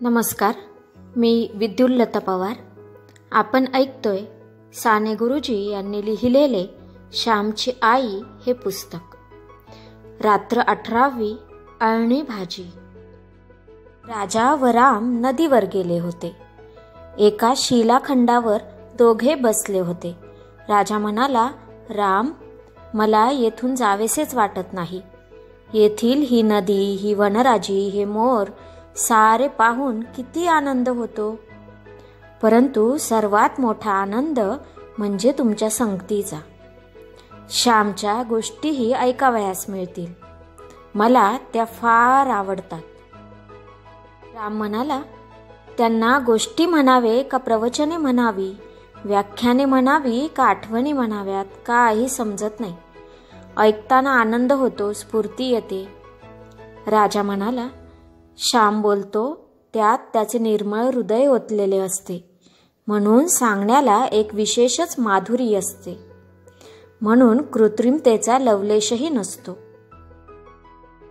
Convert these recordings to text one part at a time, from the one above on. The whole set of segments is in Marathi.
नमस्कार, मी विद्युल्लता पवार. आपण ऐकतोय साने गुरुजी यांनी लिहिलेले श्यामची आई हे पुस्तक. रात्र 18वी. अळणी भाजी. राजा व राम नदीवर गेले होते. एका शिलाखंडावर दोघे बसले होते. राजा म्हणाला, राम, मला येथून जावेसेच वाटत नाही. येथील ही नदी, ही वनराजी, हे मोर सारे पाहून किती आनंद होतो. परंतु सर्वात मोठा आनंद म्हणजे तुमच्या संगतीचा. श्यामच्या गोष्टीही ऐकावयास मिळतील. मला त्या फार आवडतात. राम म्हणाला, त्यांना गोष्टी म्हणावे का प्रवचने म्हणावी, व्याख्याने म्हणावी का आठवणी म्हणाव्यात, काही समजत नाही. ऐकताना आनंद होतो, स्फूर्ती येते. राजा म्हणाला, श्याम बोलतो त्यात त्याचे निर्मळ हृदय ओतलेले असते, म्हणून सांगण्याला एक विशेषच माधुरी असते. म्हणून कृत्रिमतेचा लवलेशही नसतो.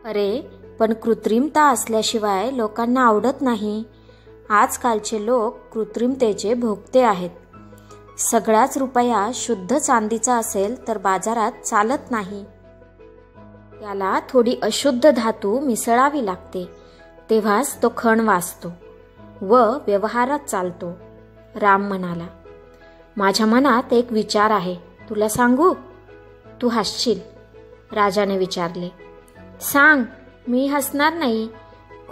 अरे, पण कृत्रिमता असल्याशिवाय लोकांना आवडत नाही. आजकालचे लोक कृत्रिमतेचे भोगते आहेत. सगळाच रुपया शुद्ध चांदीचा असेल तर बाजारात चालत नाही. त्याला थोडी अशुद्ध धातू मिसळावी लागते, तेव्हाच तो खण वाचतो व व्यवहारात चालतो. राम म्हणाला, माझ्या मनात एक विचार आहे, तुला सांगू? तू हसशील. राजाने विचारले. सांग, मी हसणार नाही.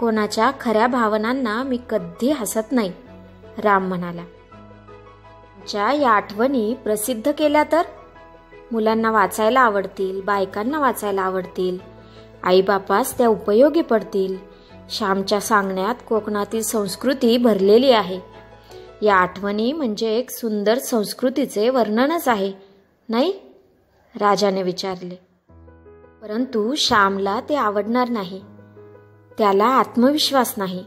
कोणाच्या खऱ्या भावनांना मी कधी हसत नाही. राम म्हणाला, या आठवणी प्रसिद्ध केल्या तर मुलांना वाचायला आवडतील, बायकांना वाचायला आवडतील, आईबापास त्या उपयोगी पडतील. श्यामच्या सांगण्यात कोकणातील संस्कृती भरलेली आहे. या आठवणी म्हणजे एक सुंदर संस्कृतीचे वर्णनच आहे, नाही? राजाने विचारले. परंतु श्यामला ते आवडणार नाही. त्याला आत्मविश्वास नाही.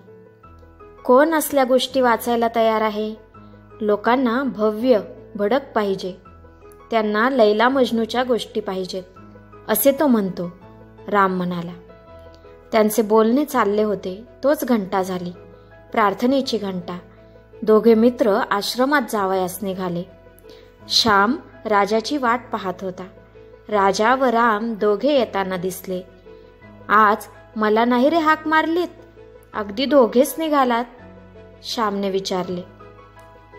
कोण असल्या गोष्टी वाचायला तयार आहे? लोकांना भव्य भडक पाहिजे. त्यांना लैला मजनूच्या गोष्टी पाहिजेत, असे तो म्हणतो. राम म्हणाला. त्यांचे बोलणे चालले होते तोच घंटा झाली, प्रार्थनेची घंटा. दोघे मित्र आश्रमात जावयास निघाले. श्याम राजाची वाट पाहत होता. राजा व राम दोघे येताना दिसले. आज मला नाही रे हाक मारलीत? अगदी दोघेच निघालात? श्यामने विचारले.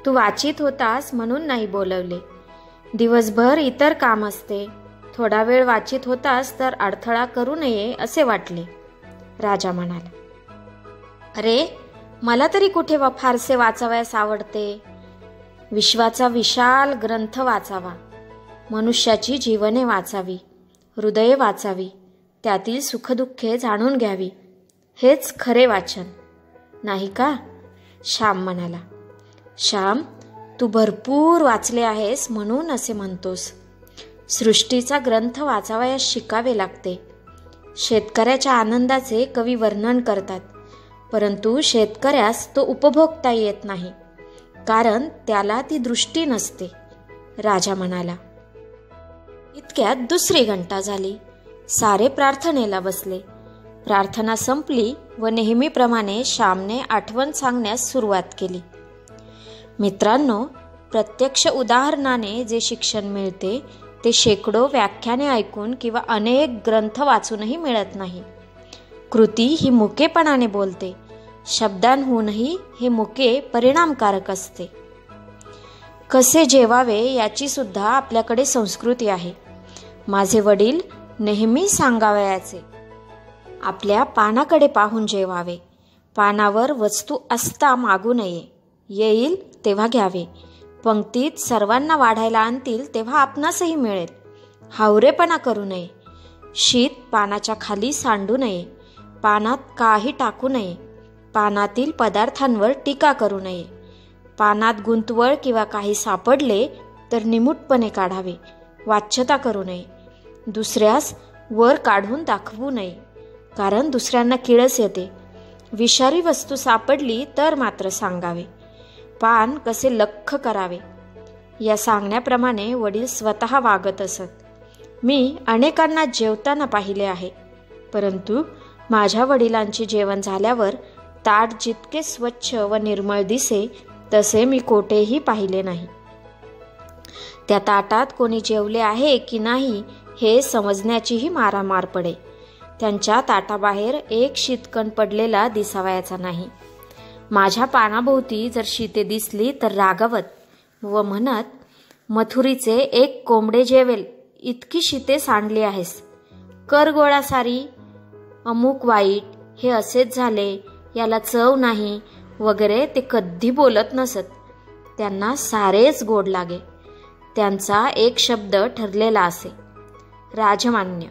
तू वाचित होतास म्हणून नाही बोलवले. दिवसभर इतर काम असते. थोडा वेळ वाचित होतास तर अडथळा करू नये असे वाटले. राजा म्हणाला. अरे, मला तरी कुठे फारसे वाचावयास आवडते. विश्वाचा विशाल ग्रंथ वाचावा. मनुष्याची जीवने वाचावी, हृदये वाचावी, त्यातील सुखदुःखे जाणून घ्यावी. हेच खरे वाचन, नाही का? श्याम म्हणाला. श्याम, तू भरपूर वाचले आहेस म्हणून असे म्हणतोस. सृष्टीचा ग्रंथ वाचावयास शिकावे लागते. शेतकऱ्याच्या आनंदाचे कवी वर्णन करतात, परंतु शेतकऱ्यास तो उपभोगता येत नाही, कारण त्याला ती दृष्टी नसते. राजा म्हणाला. इतक्यात दुसरी घंटा झाली. सारे प्रार्थनेला बसले. प्रार्थना संपली व नेहमीप्रमाणे श्यामने आठवण सांगण्यास सुरुवात केली. मित्रांनो, प्रत्यक्ष उदाहरणाने जे शिक्षण मिळते ते शेकडो व्याख्याने ऐकून किंवा अनेक ग्रंथ वाचूनही मिळत नाही. कृती ही मुकेपणाने बोलते. शब्दांहूनही हे मुके परिणामकारक असते. कसे जेवावे याची सुद्धा आपल्याकडे संस्कृती आहे. माझे वडील नेहमी सांगावयाचे, आपल्या पानाकडे पाहून जेवावे. पानावर वस्तू असता मागू नये. येईल तेव्हा घ्यावे. पंक्तीत सर्वांना वाढायला आणतील तेव्हा आपणासही मिळेल. हावरेपणा करू नये. शीत पानाच्या खाली सांडू नये. पानात काही टाकू नये. पानातील पदार्थांवर टीका करू नये. पानात गुंतवळ किंवा काही सापडले तर निमूटपणे काढावे. वाच्यता करू नये. दुसऱ्यास वर काढून दाखवू नये, कारण दुसऱ्यांना किळस येते. विषारी वस्तू सापडली तर मात्र सांगावे. पान कसे लख्ख करावे या सांगण्याप्रमाणे वडील स्वतः वागत असत. मी अनेकांना जेवताना पाहिले आहे, परंतु माझ्या वडिलांचे जेवण झाल्यावर ताट जितके स्वच्छ व निर्मळ दिसे तसे मी कोठेही पाहिले नाही. त्या ताटात कोणी जेवले आहे की नाही हे समजण्याचीही मारामार पडे. त्यांच्या ताटाबाहेर एक शीतकण पडलेला दिसावयाचा नाही. माझ्या पानाभोवती जर शीते दिसली तर रागावत व म्हणत, मथुरीचे एक कोंबडे जेवेल इतकी शीते सांडली आहेस, कर गोळा सारी, अमुक वाईट, हे असेच झाले, याला चव नाही वगैरे ते कधी बोलत नसत. त्यांना सारेच गोड लागे. त्यांचा एक शब्द ठरलेला असे, राजमान्य.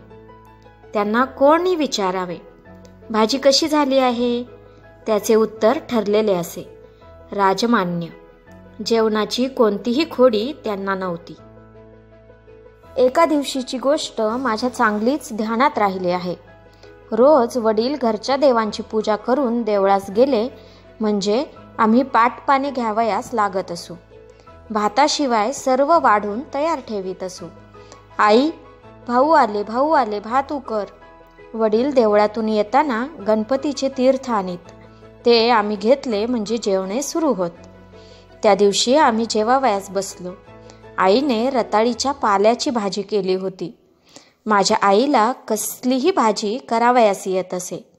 त्यांना कोणी विचारावे, भाजी कशी झाली आहे, त्याचे उत्तर ठरलेले असे, राजमान्य. जेवणाची कोणतीही खोडी त्यांना नव्हती. एका दिवशीची गोष्ट माझ्या चांगलीच ध्यानात राहिली आहे. रोज वडील घरच्या देवांची पूजा करून देवळास गेले म्हणजे आम्ही पाटपाने घ्यावयास लागत असू. भाताशिवाय सर्व वाढून तयार ठेवीत असू. आई, भाऊ आले, भात उकर. वडील देवळातून येताना गणपतीचे तीर्थ आणीत. ते आम्ही घेतले म्हणजे जेवणे सुरू होत. त्या दिवशी आम्ही जेवावयास बसलो. आईने रताळीच्या पाल्याची भाजी केली होती. माझ्या आईला कसलीही भाजी करावयास येत असे.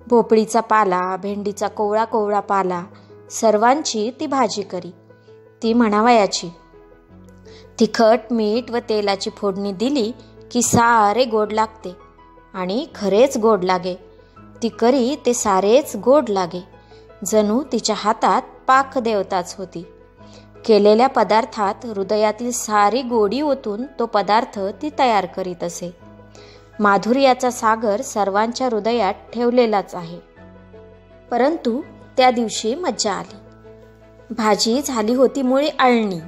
भोपळीचा पाला, भेंडीचा कोवळा कोवळा पाला, सर्वांची ती भाजी करी. ती म्हणावयाची, तिखट मीठ व तेलाची फोडणी दिली की सारे गोड लागते. आणि खरेच गोड लागे. ती करी ते सारेच गोड लागे. जणू तिच्या हातात पाक देवताच होती. केलेल्या पदार्थात हृदयातील सारी गोडी ओतून तो पदार्थ ती तयार करीत असे. माधुर्याचा सागर सर्वांच्या हृदयात ठेवलेलाच आहे. परंतु त्या दिवशी मज्जा आली. भाजी झाली होती मुळी अळणी.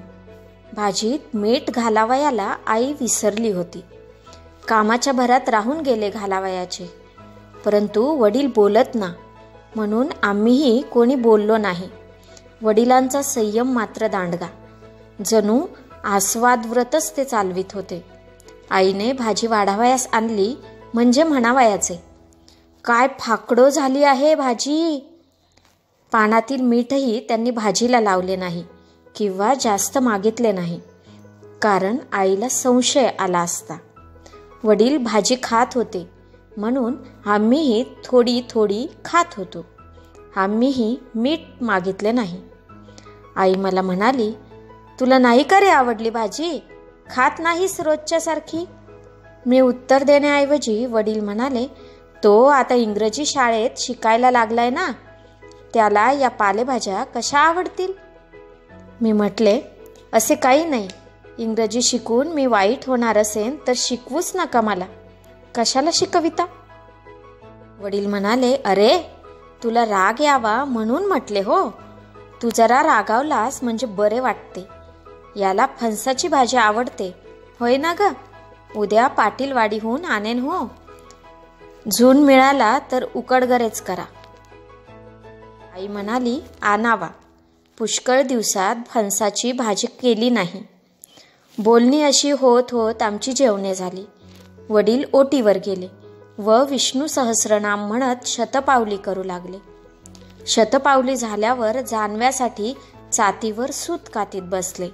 भाजीत मीठ घालावयाला आई विसरली होती. कामाच्या भरात राहून गेले घालावयाचे. परंतु वडील बोलत ना, म्हणून आम्हीही कोणी बोललो नाही. वडिलांचा संयम मात्र दांडगा. जणू आस्वादव्रतच ते चालवित होते. आईने भाजी वाढावयास आणली म्हणजे म्हणावयाचे, काय फाकडो झाली आहे भाजी. पानातील मीठही त्यांनी भाजीला लावले नाही किंवा जास्त मागितले नाही, कारण आईला संशय आला असता. वडील भाजी खात होते म्हणून आम्हीही थोडी थोडी खात होतो. आम्हीही मीठ मागितले नाही. आई मला म्हणाली, तुला नाही का रे आवडली भाजी, खात नाहीस रोजच्या सारखी. मी उत्तर देण्याऐवजी वडील म्हणाले, तो आता इंग्रजी शाळेत शिकायला लागलाय ना, त्याला या पालेभाज्या कशा आवडतील. मी म्हटले, असे काही नाही. इंग्रजी शिकून मी वाईट होणार असेन तर शिकवूच नका मला. कशाला शिकविता. वडील म्हणाले, अरे तुला राग यावा म्हणून म्हटले हो. तू जरा रागावलास म्हणजे बरे वाटते. याला फणसाची भाजी आवडते होय ना ग. उद्या पाटीलवाडीहून आणेन हो. झून मिळाला तर उकडगरेच करा. आई म्हणाली, आणावा. पुष्कळ दिवसात फणसाची भाजी केली नाही. बोलणी अशी होत होत आमची जेवणे झाली. वडील ओटीवर गेले व विष्णू सहस्रनाम म्हणत शतपावली करू लागले. शतपावली झाल्यावर जानव्यासाठी चातीवर सूत कातीत बसले.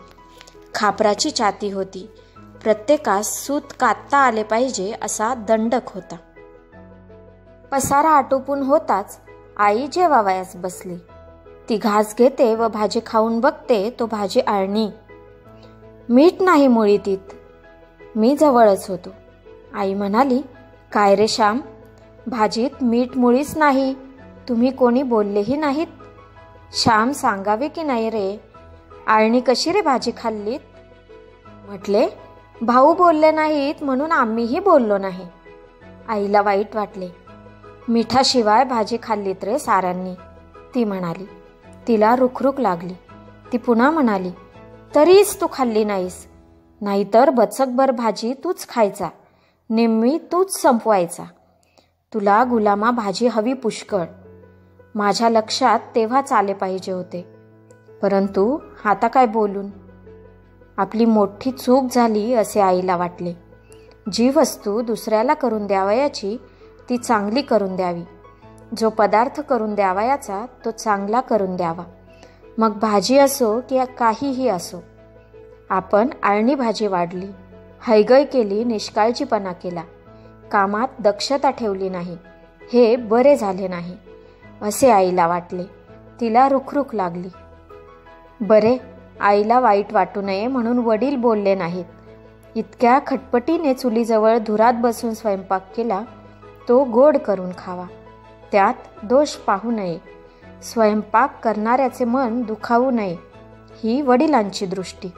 खापराची चाती होती. प्रत्येकास सूत कातता आले पाहिजे असा दंडक होता. पसारा आटोपून होताच आई जेवावयास बसली. ती घास घेते व भाजी खाऊन बघते तो भाजी अळणी. मीठ नाही मुळी तीत. मी जवळच होतो. आई म्हणाली, काय रे श्याम, भाजीत मीठ मुळीच नाही. तुम्ही कोणी बोललेही नाहीत. श्याम सांगावे की नाही रे, अळणी कशी रे भाजी खाल्लीत. म्हटले, भाऊ बोलले नाहीत म्हणून आम्हीही बोललो नाही. आईला वाईट वाटले. मिठाशिवाय भाजी खाल्लीत रे साऱ्यांनी, ती म्हणाली. तिला रुखरुख लागली. ती पुन्हा म्हणाली, तरीच तू खाल्ली नाहीस. नाहीतर बचकभर भाजी तूच खायचा, निम्मी तूच संपवायचा. तुला गुलामा भाजी हवी पुष्कळ. माझ्या लक्षात तेव्हाच आले पाहिजे होते. परंतु आता काय बोलून. आपली मोठी चूक झाली असे आईला वाटले. जी वस्तू दुसऱ्याला करून द्यावयाची ती चांगली करून द्यावी. जो पदार्थ करून द्यावयाचा तो चांगला करून द्यावा, मग भाजी असो की काहीही असो. आपण आळणी भाजी वाढली, हैगय केली, निष्काळजीपणा केला, कामात दक्षता ठेवली नाही, हे बरे झाले नाही असे आईला वाटले. तिला रुखरुख लागली. बरे, आईला वाईट वाटू नये म्हणून वडील बोलले नाहीत. इतक्या खटपटीने चुलीजवळ धुरात बसून स्वयंपाक केला, तो गोड करून खावा, त्यात दोष पाहू नये, स्वयंपाक करणाऱ्याचे मन दुखावू नये, ही वडिलांची दृष्टी.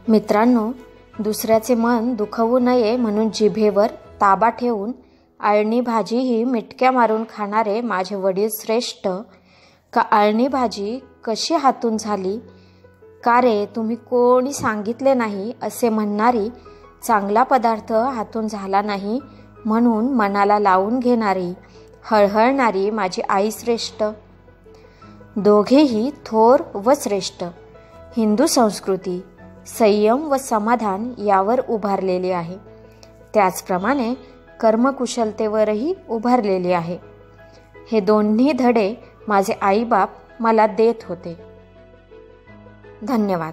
मित्रांनो, दुसऱ्याचे मन दुखवू नये म्हणून जिभेवर ताबा ठेवून आळणी भाजी ही मिटक्या मारून खाणारे माझे वडील श्रेष्ठ, का आळणी भाजी कशी हातून झाली, का रे तुम्ही कोणी सांगितले नाही असे म्हणणारी, चांगला पदार्थ हातून झाला नाही म्हणून मनाला लावून घेणारी, हळहळणारी माझी आई श्रेष्ठ. दोघेही थोर व श्रेष्ठ. हिंदू संस्कृती संयम व समाधान यावर उभारलेली आहे, त्याचप्रमाणे कर्मकुशलतेवरही उभारलेली आहे. हे दोन्ही धडे माझे आईबाप मला देत होते. धन्यवाद.